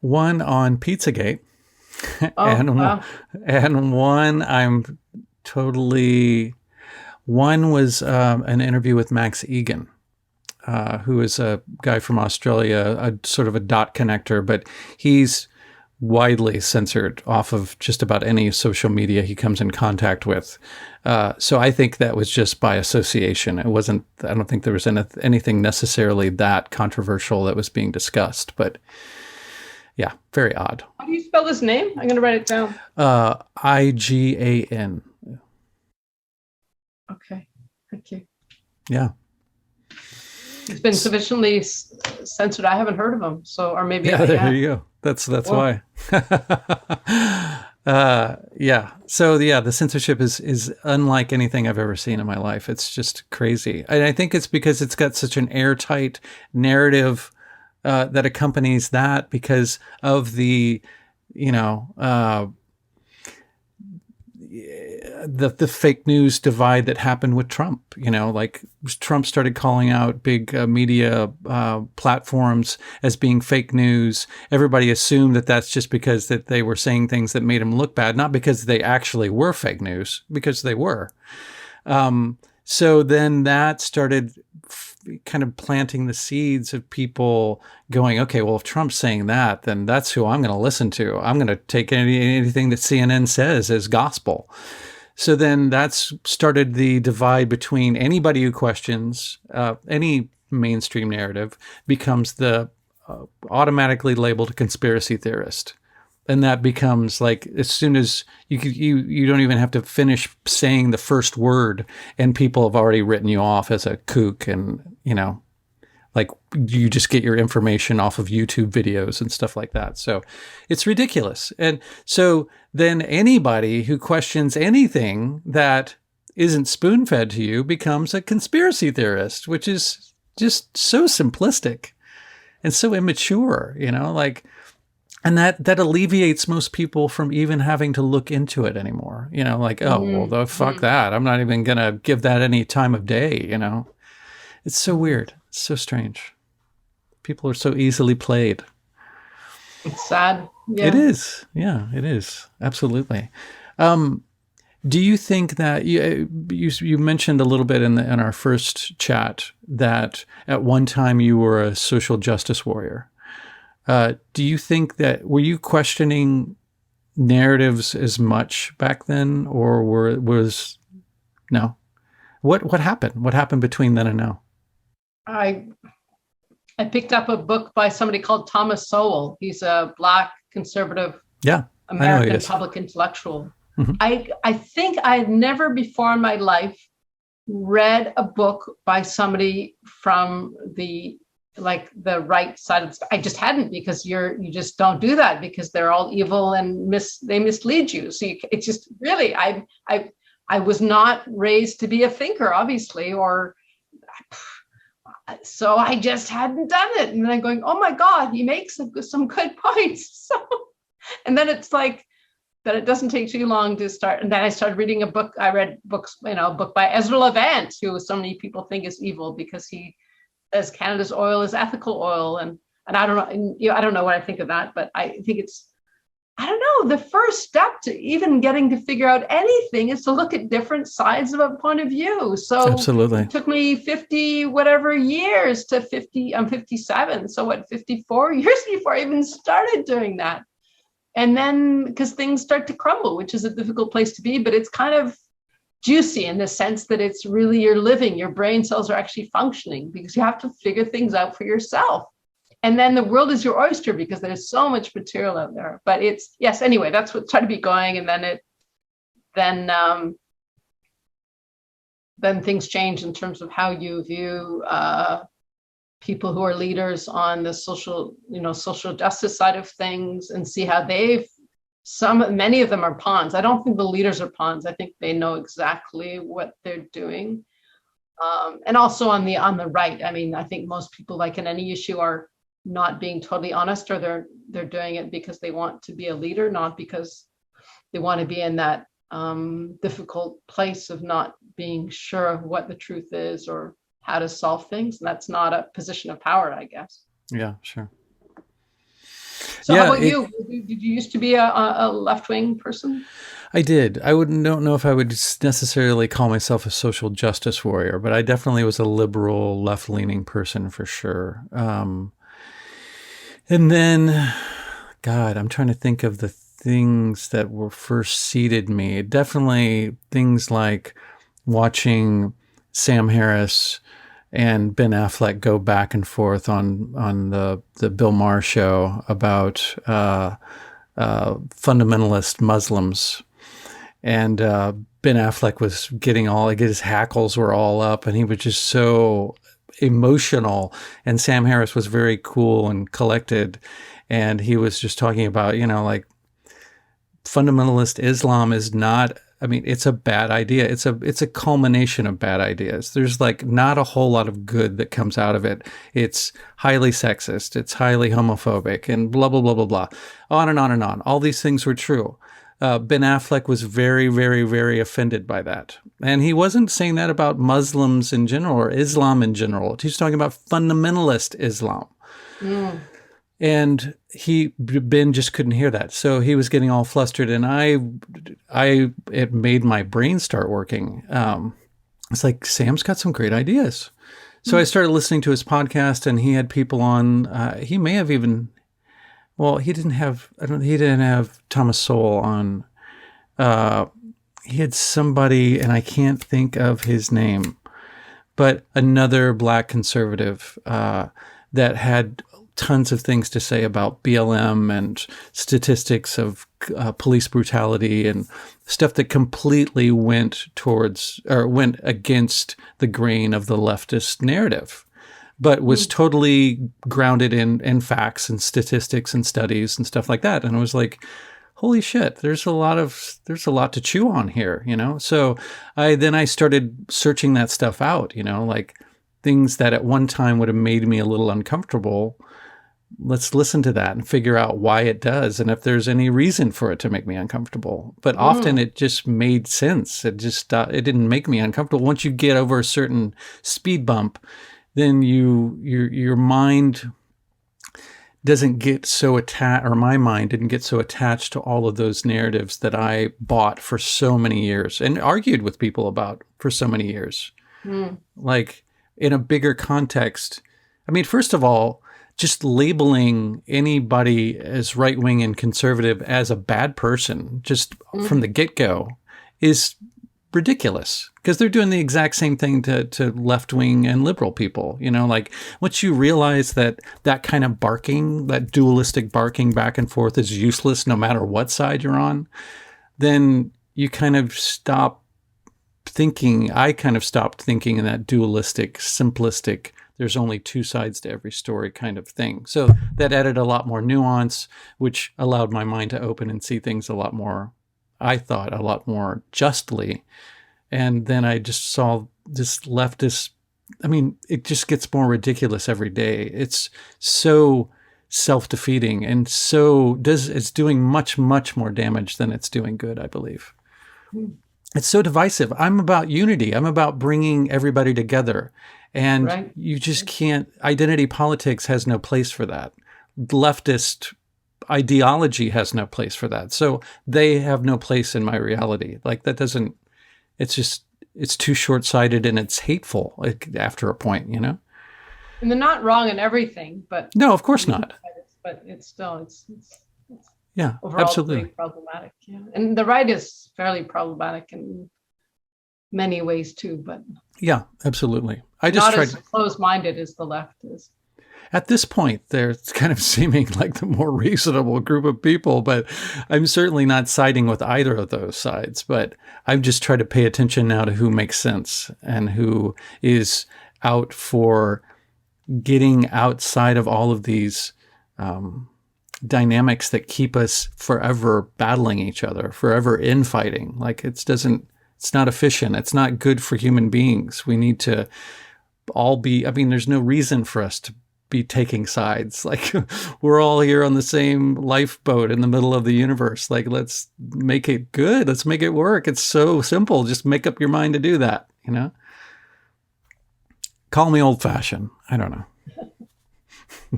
A: One on Pizzagate, and one one was an interview with Max Egan, who is a guy from Australia, a sort of a dot connector, but he's widely censored off of just about any social media he comes in contact with. So I think that was just by association. I don't think there was anything necessarily that controversial that was being discussed, but yeah, very odd.
B: How do you spell his name? I'm going to write it down.
A: Igan.
B: Okay, thank you.
A: Yeah.
B: It's been sufficiently censored. I haven't heard of him. Or maybe.
A: Yeah, there you go. That's why. Yeah. So the censorship is unlike anything I've ever seen in my life. It's just crazy. And I think it's because it's got such an airtight narrative that accompanies that, because of the fake news divide that happened with Trump. Like Trump started calling out big media platforms as being fake news. Everybody assumed that that's just because that they were saying things that made him look bad, not because they actually were fake news, because they were. So then that started kind of planting the seeds of people going, okay, well, if Trump's saying that, then that's who I'm going to listen to. I'm going to take anything that CNN says as gospel. So then that's started the divide between anybody who questions any mainstream narrative becomes the automatically labeled a conspiracy theorist. And that becomes like, as soon as you don't even have to finish saying the first word, and people have already written you off as a kook, and like you just get your information off of YouTube videos and stuff like that. So it's ridiculous. And so then anybody who questions anything that isn't spoon-fed to you becomes a conspiracy theorist, which is just so simplistic and so immature, and that alleviates most people from even having to look into it anymore. Well, fuck that. I'm not even going to give that any time of day, It's so weird. It's so strange. People are so easily played.
B: It's sad. Yeah.
A: It is. Yeah, it is. Absolutely. Do you think that you mentioned a little bit in our first chat that at one time you were a social justice warrior? Do you think that, were you questioning narratives as much back then, or no? What happened? What happened between then and now?
B: I I picked up a book by somebody called Thomas Sowell. He's a Black conservative
A: Yeah, I know he
B: American
A: is.
B: public intellectual.
A: Mhm.
B: I think I had never before in my life read a book by somebody from the right side of I just hadn't, because you just don't do that, because they're all evil and they mislead you. So it's just really I was not raised to be a thinker, obviously, or so I just hadn't done it. And then I'm going, oh my God, he makes some good points. So, and then it's like that it doesn't take too long to start. And then I started reading a book. I read books, a book by Ezra Levant, who so many people think is evil because he says Canada's oil is ethical oil. And I don't know, I don't know what I think of that, but I think I don't know, the first step to even getting to figure out anything is to look at different sides of a point of view. So
A: Absolutely.
B: it took me 50 whatever years to 50, I'm 57. So 54 years before I even started doing that. And then, because things start to crumble, which is a difficult place to be, but it's kind of juicy in the sense that it's really you're living, your brain cells are actually functioning, because you have to figure things out for yourself. And then the world is your oyster, because there's so much material out there. But it's, yes, anyway, that's what tried to be going. And then things change in terms of how you view people who are leaders on the social justice side of things, and see how many of them are pawns. I don't think the leaders are pawns. I think they know exactly what they're doing. And also on the right, I mean, I think most people, like in any issue, are not being totally honest, or they're doing it because they want to be a leader, not because they want to be in that difficult place of not being sure of what the truth is or how to solve things. And that's not a position of power, I guess.
A: Yeah, sure.
B: So how about you? Did you used to be a left-wing person?
A: I did. Don't know if I would necessarily call myself a social justice warrior, but I definitely was a liberal, left-leaning person for sure. And then, God, I'm trying to think of the things that were first seeded me. Definitely things like watching Sam Harris and Ben Affleck go back and forth on the Bill Maher show about fundamentalist Muslims. And Ben Affleck was his hackles were all up, and he was just so emotional, and Sam Harris was very cool and collected, and he was just talking about, like, fundamentalist Islam is not, I mean, it's a bad idea. It's a culmination of bad ideas. There's like not a whole lot of good that comes out of it. It's highly sexist, it's highly homophobic, and blah, blah, blah, blah, blah. On and on and on. All these things were true. Ben Affleck was very, very, very offended by that. And he wasn't saying that about Muslims in general or Islam in general. He's talking about fundamentalist Islam. Mm. And Ben just couldn't hear that. So he was getting all flustered, and it made my brain start working. It's like, Sam's got some great ideas. So I started listening to his podcast, and he had people on, he may have even, well, he didn't have Thomas Sowell on. He had somebody, and I can't think of his name, but another Black conservative that had tons of things to say about BLM and statistics of police brutality and stuff that completely went against the grain of the leftist narrative, but was totally grounded in facts and statistics and studies and stuff like that. And I was like, holy shit, there's a lot to chew on here, So I started searching that stuff out, like things that at one time would have made me a little uncomfortable. Let's listen to that and figure out why it does, and if there's any reason for it to make me uncomfortable. But often it just made sense. It just it didn't make me uncomfortable. Once you get over a certain speed bump, then your mind doesn't get so attached, or my mind didn't get so attached to all of those narratives that I bought for so many years and argued with people about for so many years. Like, in a bigger context, I mean, first of all, just labeling anybody as right-wing and conservative as a bad person just from the get-go is ridiculous, because they're doing the exact same thing to left-wing and liberal people. Like, once you realize that kind of barking, that dualistic barking back and forth is useless no matter what side you're on, then you kind of stop thinking. I kind of stopped thinking in that dualistic, simplistic, there's only two sides to every story kind of thing. So that added a lot more nuance, which allowed my mind to open and see things a lot more, I thought, a lot more justly. And then I just saw this leftist, it just gets more ridiculous every day. It's so self-defeating, and it's doing much, much more damage than it's doing good, I believe. It's so divisive. I'm about unity. I'm about bringing everybody together. And you just can't, identity politics has no place for that. Leftist ideology has no place for that. So they have no place in my reality. Like, that doesn't, it's too short-sighted, and it's hateful after a point, And
B: they're not wrong in everything, but
A: no, of course not.
B: But it's still, it's
A: yeah,
B: overall
A: absolutely
B: pretty problematic. Yeah. And the right is fairly problematic in many ways too, but
A: yeah, absolutely.
B: Not as closed-minded as the left is.
A: At this point, they're kind of seeming like the more reasonable group of people, but I'm certainly not siding with either of those sides. But I'm just trying to pay attention now to who makes sense and who is out for getting outside of all of these dynamics that keep us forever battling each other, forever infighting. Like, it's not efficient. It's not good for human beings. We need to all be, there's no reason for us to be taking sides. Like, we're all here on the same lifeboat in the middle of the universe. Like, let's make it good. Let's make it work. It's so simple. Just make up your mind to do that, Call me old-fashioned. I don't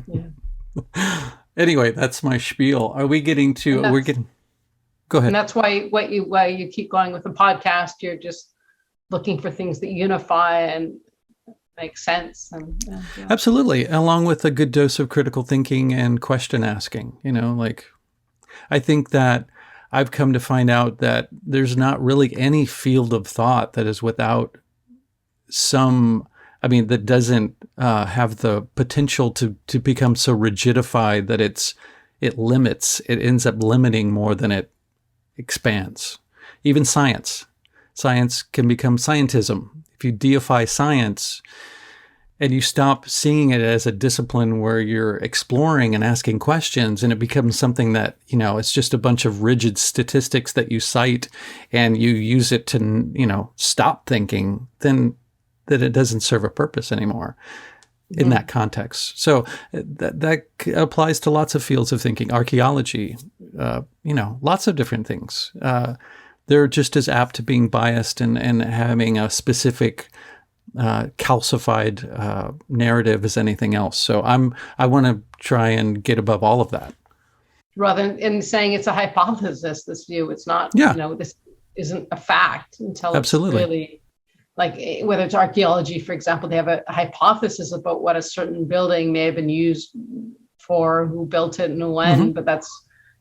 A: know. Anyway, that's my spiel. Are we getting to, go ahead.
B: And that's why you keep going with the podcast. You're just looking for things that unify and make sense.
A: Absolutely. Along with a good dose of critical thinking and question asking, I think that I've come to find out that there's not really any field of thought that is without that doesn't have the potential to become so rigidified that it ends up limiting more than it expands. Even science can become scientism. If you deify science and you stop seeing it as a discipline where you're exploring and asking questions, and it becomes something that, it's just a bunch of rigid statistics that you cite and you use it to, stop thinking, then that it doesn't serve a purpose anymore in that context. So that applies to lots of fields of thinking, archaeology, lots of different things. They're just as apt to being biased and having a specific calcified narrative as anything else. So I want to try and get above all of that.
B: Rather than saying it's a hypothesis, this view, it's not, this isn't a fact until
A: Absolutely.
B: It's really, like, whether it's archaeology, for example, they have a hypothesis about what a certain building may have been used for, who built it and when, but that's,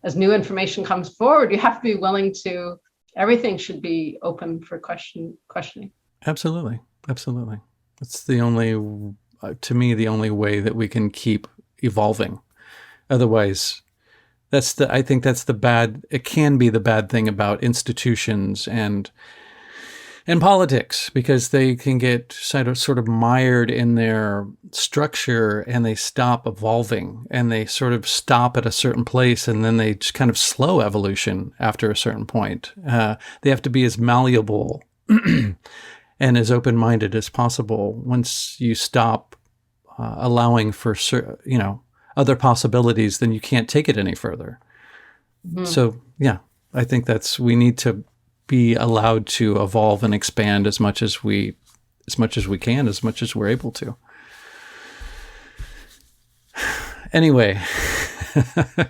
B: as new information comes forward, you have to be willing to, everything should be open for questioning. Absolutely.
A: It's the only way that we can keep evolving. Otherwise, I think it can be the bad thing about institutions and politics, because they can get sort of mired in their structure and they stop evolving and they sort of stop at a certain place, and then they just kind of slow evolution after a certain point. They have to be as malleable and as open-minded as possible. Once you stop allowing for other possibilities, then you can't take it any further. So yeah, I think we need to be allowed to evolve and expand as much as we can, as much as we're able to. Anyway,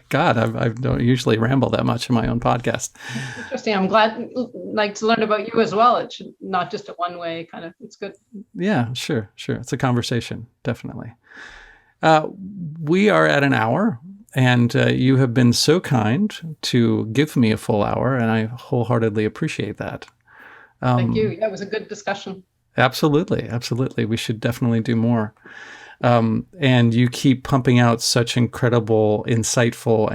A: God, I don't usually ramble that much in my own podcast.
B: Interesting. I'm glad, to learn about you as well. It should not just a one-way kind of, it's good.
A: Yeah, sure. It's a conversation, definitely. We are at an hour, and you have been so kind to give me a full hour, and I wholeheartedly appreciate that.
B: Thank you. Yeah, it was a good discussion.
A: Absolutely. Absolutely. We should definitely do more. And you keep pumping out such incredible, insightful,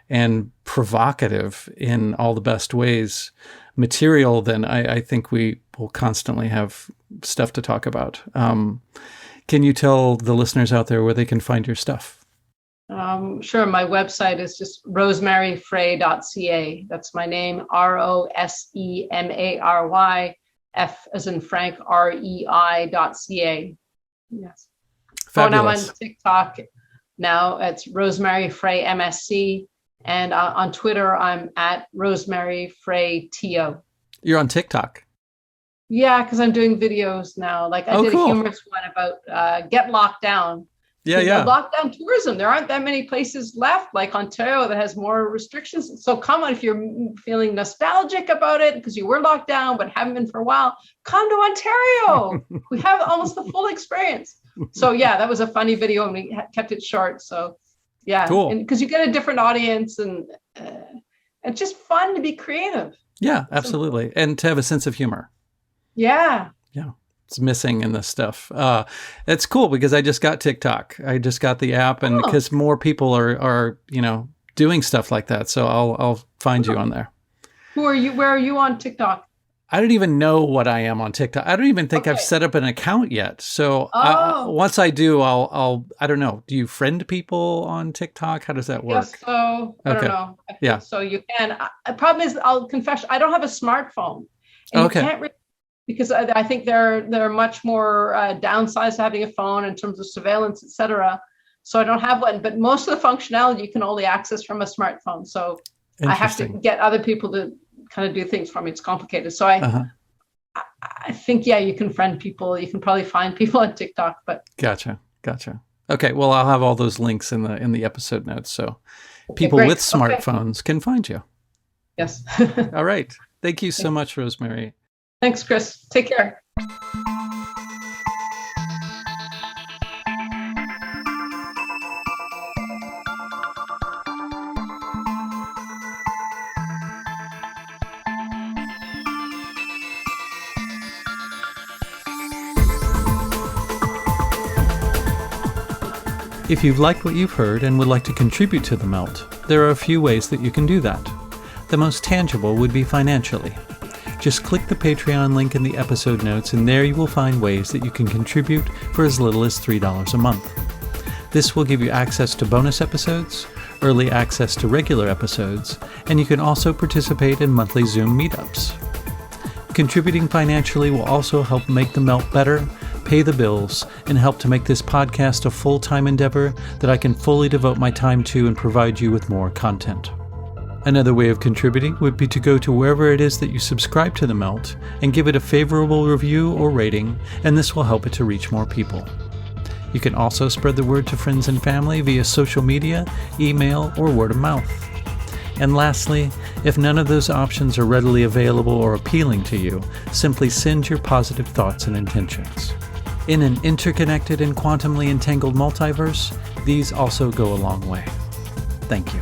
A: and provocative in all the best ways material, then I think we will constantly have stuff to talk about. Can you tell the listeners out there where they can find your stuff?
B: Sure. My website is just rosemaryfrei.ca. That's my name, ROSEMARY, F as in Frank, REI.ca. Yes.
A: Fabulous.
B: Oh, and I'm on TikTok now. It's Rosemary Frei MSC. And on Twitter, I'm at Rosemary Frei TO.
A: You're on TikTok?
B: Yeah, because I'm doing videos now. Like I did
A: cool.
B: a humorous one about get locked down.
A: Yeah.
B: Lockdown tourism. There aren't that many places left, like Ontario, that has more restrictions. So come on, if you're feeling nostalgic about it because you were locked down but haven't been for a while, come to Ontario. We have almost the full experience. So yeah, that was a funny video, and we kept it short. So yeah,
A: cool.
B: Because you get a different audience, and it's just fun to be creative.
A: Yeah, absolutely, and to have a sense of humor.
B: Yeah.
A: It's missing in this stuff. It's cool because I just got TikTok. I just got the app, and because more people are doing stuff like that, so I'll find you on there.
B: Who are you? Where are you on TikTok?
A: I don't even know what I am on TikTok. I don't even think I've set up an account yet. So once I do, I don't know. Do you friend people on TikTok? How does that work?
B: Yes, so I don't know.
A: Yeah.
B: So you can. The problem is, I'll confess, I don't have a smartphone. And you can't really, because I think they're much more downsides to having a phone in terms of surveillance, et cetera. So I don't have one, but most of the functionality you can only access from a smartphone. So I have to get other people to kind of do things for me. It's complicated. So I think, you can friend people. You can probably find people on TikTok, but. Gotcha.
A: Okay. Well, I'll have all those links in the episode notes. So people with smartphones can find you.
B: Yes.
A: All right. Thank you so much, Rosemary.
B: Thanks, Chris. Take care.
A: If you've liked what you've heard and would like to contribute to The Melt, there are a few ways that you can do that. The most tangible would be financially. Just click the Patreon link in the episode notes, and there you will find ways that you can contribute for as little as $3 a month. This will give you access to bonus episodes, early access to regular episodes, and you can also participate in monthly Zoom meetups. Contributing financially will also help make The Melt better, pay the bills, and help to make this podcast a full-time endeavor that I can fully devote my time to and provide you with more content. Another way of contributing would be to go to wherever it is that you subscribe to The Melt and give it a favorable review or rating, and this will help it to reach more people. You can also spread the word to friends and family via social media, email, or word of mouth. And lastly, if none of those options are readily available or appealing to you, simply send your positive thoughts and intentions. In an interconnected and quantumly entangled multiverse, these also go a long way. Thank you.